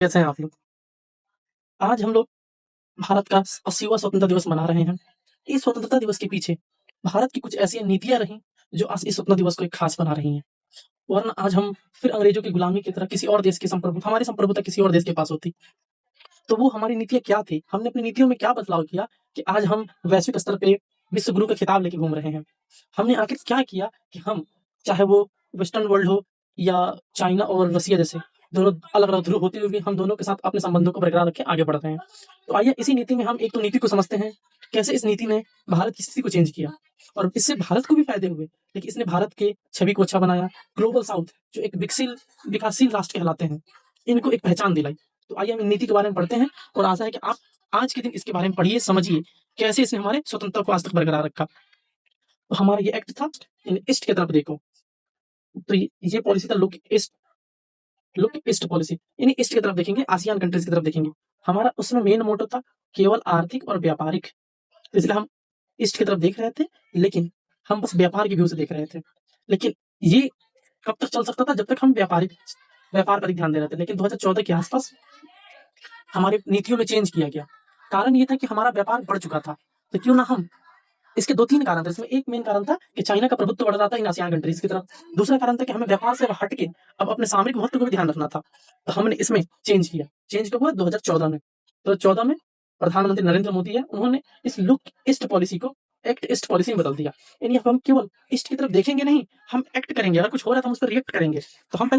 कैसे हैं आप लोग? आज हम लोग भारत का 80वां स्वतंत्रता दिवस मना रहे हैं। इस स्वतंत्रता दिवस के पीछे भारत की कुछ ऐसी नीतियाँ रहीं, जो आज इस स्वतंत्रता दिवस को एक खास बना रही हैं। वरना आज हम फिर अंग्रेजों की गुलामी की तरह किसी और देश की हमारी संप्रभुता किसी और देश के पास होती। तो वो हमारी नीतियाँ क्या थी? हमने अपनी नीतियों में क्या बदलाव किया कि आज हम वैश्विक स्तर पे विश्व गुरु का खिताब लेके घूम रहे हैं? हमने आखिर क्या किया कि हम, चाहे वो वेस्टर्न वर्ल्ड हो या चाइना और रसिया जैसे दोनों अलग-अलग ध्रुव होते हुए भी हम दोनों के साथ अपने संबंधों को बरकरार रखे आगे बढ़ रहे हैं। तो आइए इसी नीति में हम एक तो नीति को समझते हैं, कैसे इस नीति ने भारत की स्थिति को चेंज किया और इससे भारत को भी फ़ायदे हुए, लेकिन इसने भारत के छवि को अच्छा बनाया। ग्लोबल साउथ जो एक विकासशील राष्ट्र कहलाते हैं, इनको एक पहचान दिलाई। तो आइए हम इन नीति के बारे में पढ़ते हैं और आशा है कि आप आज के दिन इसके बारे में पढ़िए, समझिए, कैसे इसने हमारे स्वतंत्रता को आज तक बरकरार रखा। तो हमारा ये एक्ट था, इन ईस्ट की तरफ देखो। तो ये पॉलिसी था लुक ईस्ट पॉलिसी। यानी ईस्ट की तरफ देखेंगे, आसियान कंट्रीज की तरफ देखेंगे। हमारा उसमें मेन मोटो था केवल आर्थिक और व्यापारिक। इसलिए हम ईस्ट की तरफ देख रहे थे, लेकिन हम बस व्यापार के व्यू से देख रहे थे। लेकिन ये कब तक चल सकता था? जब तक हम व्यापार पर ही ध्यान दे रहे थे। लेकिन 2014 के आसपास हमारी नीतियों में चेंज किया गया। कारण ये था कि हमारा व्यापार बढ़ चुका था। तो क्यों ना हम, इसके 2-3 कारण थे। इसमें एक मेन कारण था कि चाइना का प्रभुत्व बढ़ रहा था इन आसियान कंट्रीज़ की तरफ। दूसरा कारण था कि हमें व्यापार से हट के अब अपने सामरिक महत्व को भी ध्यान रखना था। तो हमने इसमें चेंज किया। चेंज कब हुआ? 2014 में। 2014 में प्रधानमंत्री नरेंद्र मोदी है, उन्होंने इस लुक ईस्ट पॉलिसी को एक्ट ईस्ट पॉलिसी में बदल दिया। यानी अब हम केवल ईस्ट की तरफ देखेंगे नहीं, हम एक्ट करेंगे। अगर कुछ हो रहा है तो हम उस पर रिएक्ट करेंगे। तो हम पहले